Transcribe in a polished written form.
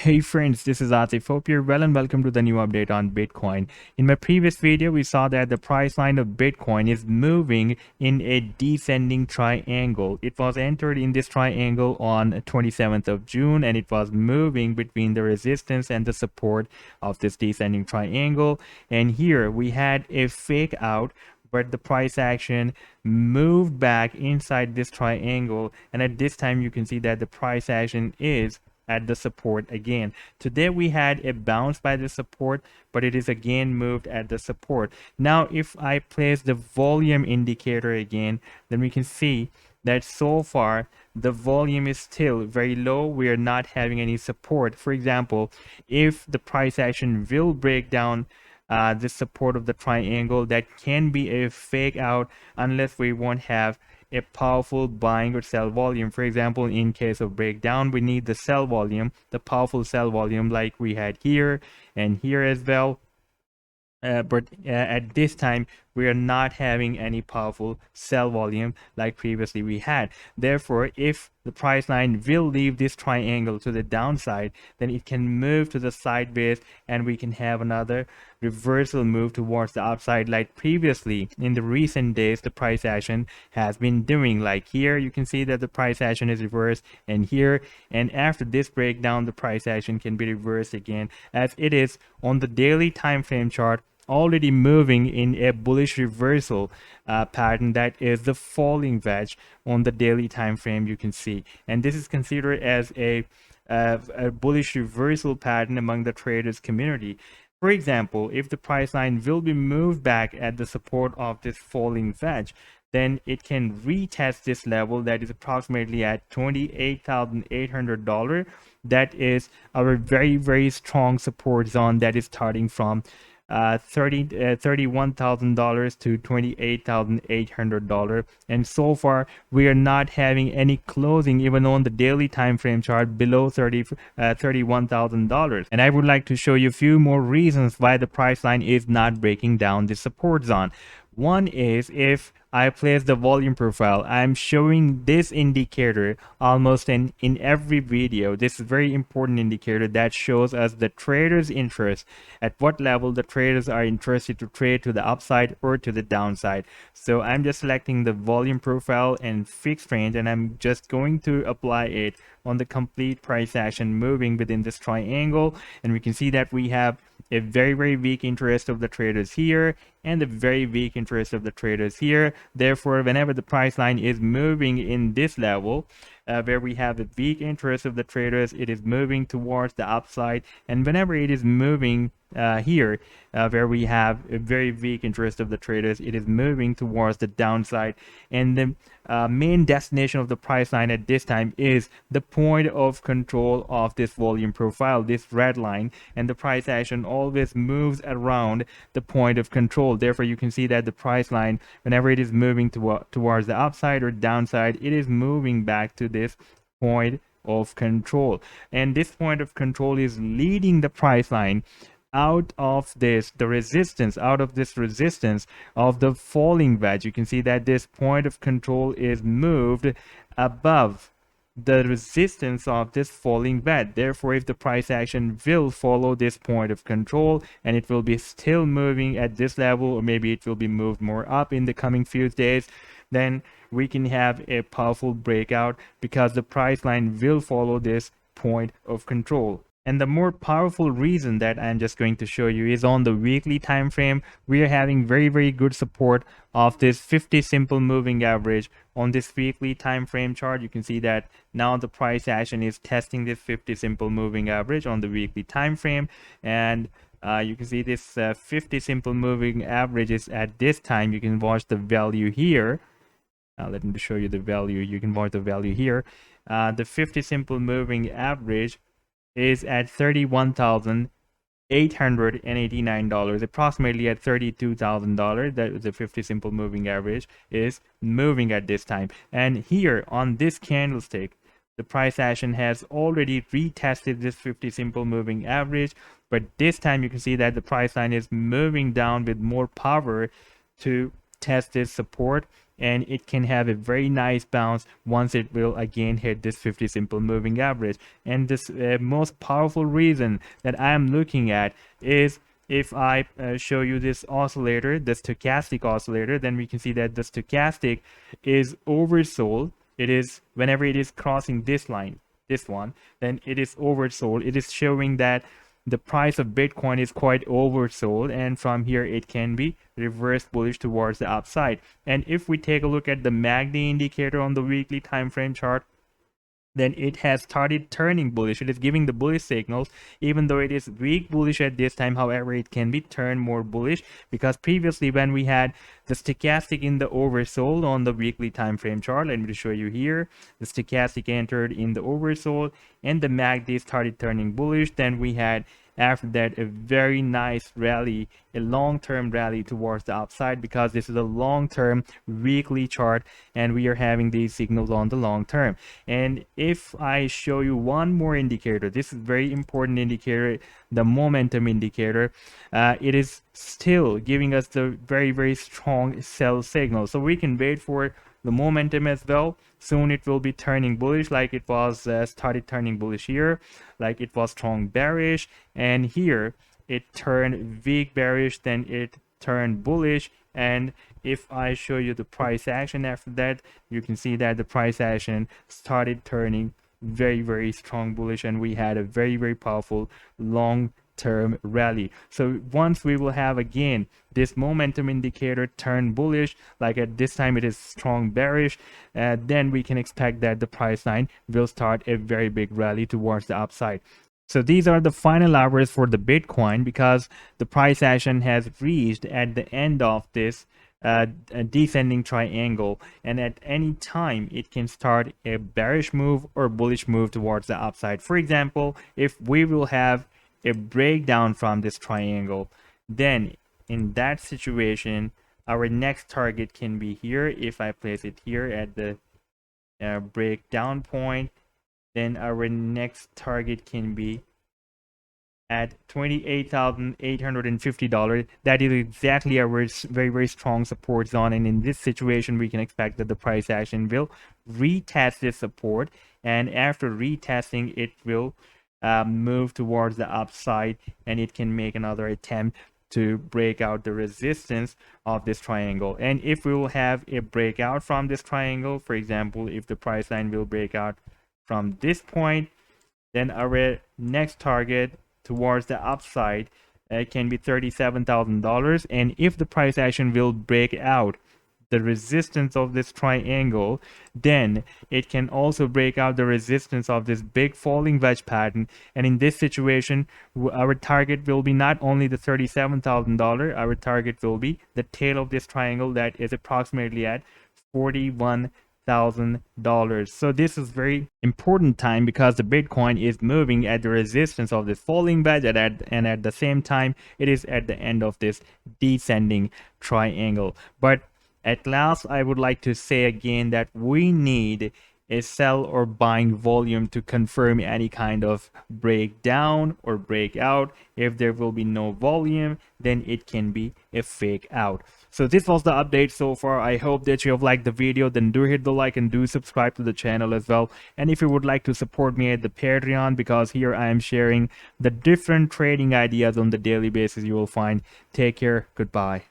Hey friends, this is Atif. Hope you're well and welcome to the new update on Bitcoin. In my previous video, we saw that the price line of Bitcoin is moving in a descending triangle. It was entered in this triangle on 27th of June and it was moving between the resistance and the support of this descending triangle. And here we had a fake out, but the price action moved back inside this triangle, and at this time you can see that the price action is at the support again. Today we had a bounce by the support, but it is again moved at the support. Now if I place the volume indicator again, then we can see that so far the volume is still very low. We are not having any support. For example, if the price action will break down the support of the triangle, that can be a fake out unless we won't have a powerful buying or sell volume. For example, in case of breakdown, we need the sell volume, the powerful sell volume like we had here and here as well. But at this time we are not having any powerful sell volume like previously we had. Therefore, if the price line will leave this triangle to the downside, then it can move to the sideways and we can have another reversal move towards the upside like previously in the recent days the price action has been doing. Like here you can see that the price action is reversed, and here, and after this breakdown the price action can be reversed again, as it is on the daily time frame chart already moving in a bullish reversal pattern, that is the falling wedge on the daily time frame you can see. And this is considered as a bullish reversal pattern among the traders community. For example, if the price line will be moved back at the support of this falling wedge, then it can retest this level that is approximately at $28,800. That is our very strong support zone that is starting from $31,000 to $28,800, and so far we are not having any closing even on the daily time frame chart below $31,000. And I would like to show you a few more reasons why the price line is not breaking down the support zone. One is, if I place the volume profile, I'm showing this indicator almost in every video. This is a very important indicator that shows us the trader's interest, at what level the traders are interested to trade, to the upside or to the downside. So I'm just selecting the volume profile and fixed range, and I'm just going to apply it on the complete price action moving within this triangle. And we can see that we have a very weak interest of the traders here and a very weak interest of the traders here. Therefore, whenever the price line is moving in this level where we have a weak interest of the traders, it is moving towards the upside. And whenever it is moving here where we have a very weak interest of the traders, it is moving towards the downside. And the main destination of the price line at this time is the point of control of this volume profile, this red line, and the price action always moves around the point of control. Therefore, you can see that the price line, whenever it is moving towards the upside or downside, it is moving back to this point of control. And this point of control is leading the price line out of this resistance of the falling wedge. You can see that this point of control is moved above the resistance of this falling wedge. Therefore, if the price action will follow this point of control and it will be still moving at this level, or maybe it will be moved more up in the coming few days, then we can have a powerful breakout, because the price line will follow this point of control. And the more powerful reason that I'm just going to show you is on the weekly time frame. We are having very good support of this 50 simple moving average on this weekly time frame chart. You can see that now the price action is testing this 50 simple moving average on the weekly time frame, and you can see this 50 simple moving average is at this time. You can watch the value here. Let me show you the value. You can watch the value here. The 50 simple moving average is at $31,889, approximately at $32,000. That the 50 simple moving average is moving at this time. And here on this candlestick, the price action has already retested this 50 simple moving average, but this time you can see that the price line is moving down with more power to test this support. and it can have a very nice bounce once it will again hit this 50 simple moving average. And this most powerful reason that I am looking at is, if I show you this oscillator, the stochastic oscillator, then we can see that the stochastic is oversold. It is, whenever it is crossing this line, this one, then it is oversold. It is showing that the price of Bitcoin is quite oversold, and from here it can be reverse bullish towards the upside. And if we take a look at the MACD indicator on the weekly time frame chart, then it has started turning bullish. It is giving the bullish signals, even though it is weak bullish at this time. However, it can be turned more bullish, because previously when we had the stochastic in the oversold on the weekly time frame chart, let me show you here, the stochastic entered in the oversold and the MACD started turning bullish. Then we had, after that, a very nice rally, a long-term rally towards the upside, because this is a long-term weekly chart and we are having these signals on the long term. And if I show you one more indicator, this is very important indicator, the momentum indicator, it is still giving us the very strong sell signal. So we can wait for the momentum as well. Soon it will be turning bullish, like it was started turning bullish here, like it was strong bearish, and here it turned weak bearish, then it turned bullish. And if I show you the price action after that, you can see that the price action started turning very strong bullish, and we had a very powerful long-term rally. So once we will have again this momentum indicator turn bullish, like at this time it is strong bearish, then we can expect that the price line will start a very big rally towards the upside. So these are the final hours for the Bitcoin, because the price action has reached at the end of this descending triangle, and at any time it can start a bearish move or bullish move towards the upside. For example, if we will have a breakdown from this triangle, then in that situation our next target can be here. If I place it here at the breakdown point, then our next target can be at $28,850. That is exactly our very strong support zone, and in this situation we can expect that the price action will retest this support, and after retesting it will move towards the upside, and it can make another attempt to break out the resistance of this triangle. And if we will have a breakout from this triangle, for example, if the price line will break out from this point, then our next target towards the upside can be $37,000. And if the price action will break out the resistance of this triangle, then it can also break out the resistance of this big falling wedge pattern. And in this situation, our target will be not only the $37,000, our target will be the tail of this triangle, that is approximately at $41,000. So this is very important time, because the Bitcoin is moving at the resistance of this falling wedge, and at the same time it is at the end of this descending triangle. But at last, I would like to say again that we need a sell or buying volume to confirm any kind of breakdown or breakout. If there will be no volume, then it can be a fake out. So this was the update so far. I hope that you have liked the video. Then do hit the like and do subscribe to the channel as well. And if you would like to support me at the Patreon, because here I am sharing the different trading ideas on the daily basis, you will find. Take care. Goodbye.